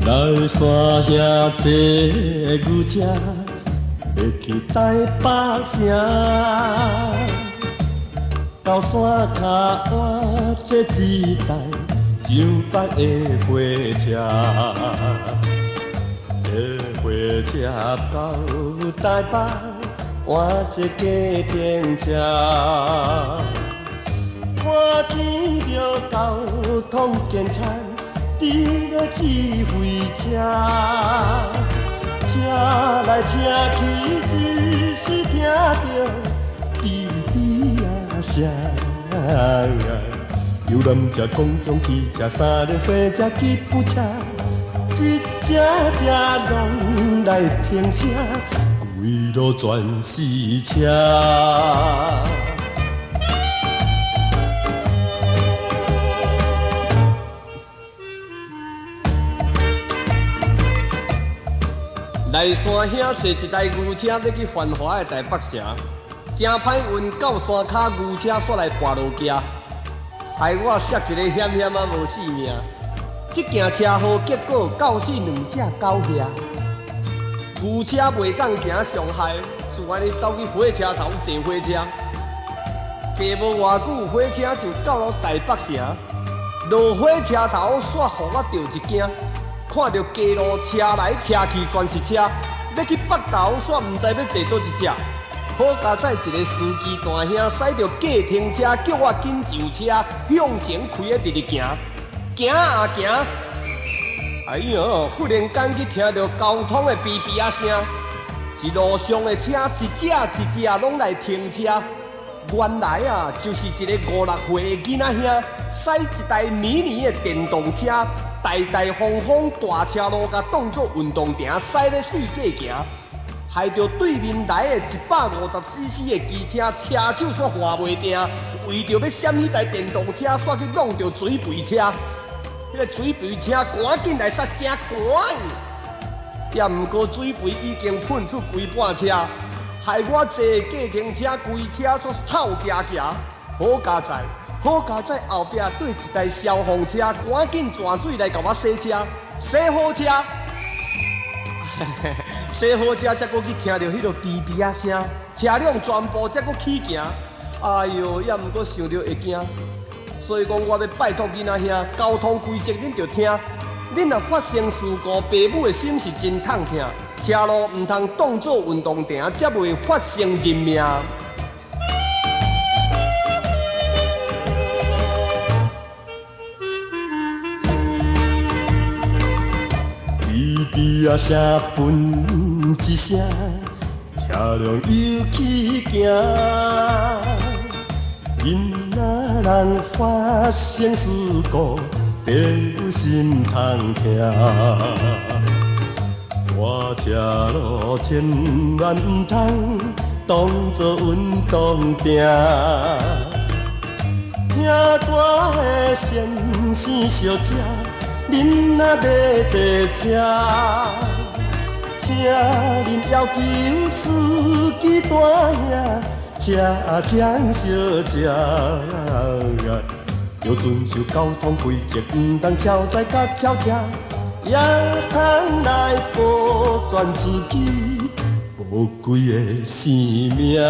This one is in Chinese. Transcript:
来山遐坐牛车，要去台北城。到山脚换坐一台上北的火车，这火车到台北换坐计程车。我见着交通警察。 伫咧指挥车，车来车去，只是听着哔哔啊声。游览车、公共汽车、三轮火车、吉普车，一只只拢来停车，规路全是车。 来山遐坐一台牛车要去繁华的台北城，真歹运到山骹牛车煞来跋落行，害我摔一个险险啊无死命。这件车祸结果搞死2只狗遐，牛车袂当行上海，就安尼走去火车头坐火车，坐无偌久，火车就到了台北城。落火车头煞互我着一惊。 看到街路车来车去全是车，要去北投煞唔知要坐倒一只。好佳哉一个司机大兄驶着计程车，叫我紧上车，向前开啊直直行，行啊行。哎呦！忽然间去听到交通的哔哔啊声，一路上的车一只一只拢来停车。原来啊，就是一个5、6岁的囡仔兄驶一台迷你的电动车。 大大方方大车路，甲当作运动场，驶咧四界行，害着对面来的150cc 的机车，车手煞换袂定，为着要闪迄台电动车，煞去弄着水肥车。迄个水肥车赶紧来刹车，赶！也毋过水肥已经喷出规半车，害我坐计程车规车煞臭夹夹，好佳哉！ 好佳哉！后壁对一台消防车，赶紧转水来甲我洗车，洗好车，洗好车才搁去听到迄个哔哔啊声，车辆全部才搁起行。哎哟，也毋过想着会惊，所以讲我要拜托囡仔兄，交通规则恁着听。恁若发生事故，爸母的心是真痛疼，车路毋通当作运动场，才袂发生人命。 哔啊声喷一声，车辆又起行。囡仔人发生事故，爸母心痛疼。我车路千万唔通当作运动场。听歌的先生小姐。 恁若要坐车，请恁要求司机大兄车将小姐，要遵守交通规则，唔通超载甲超车，也通来保全自己宝贵的生命。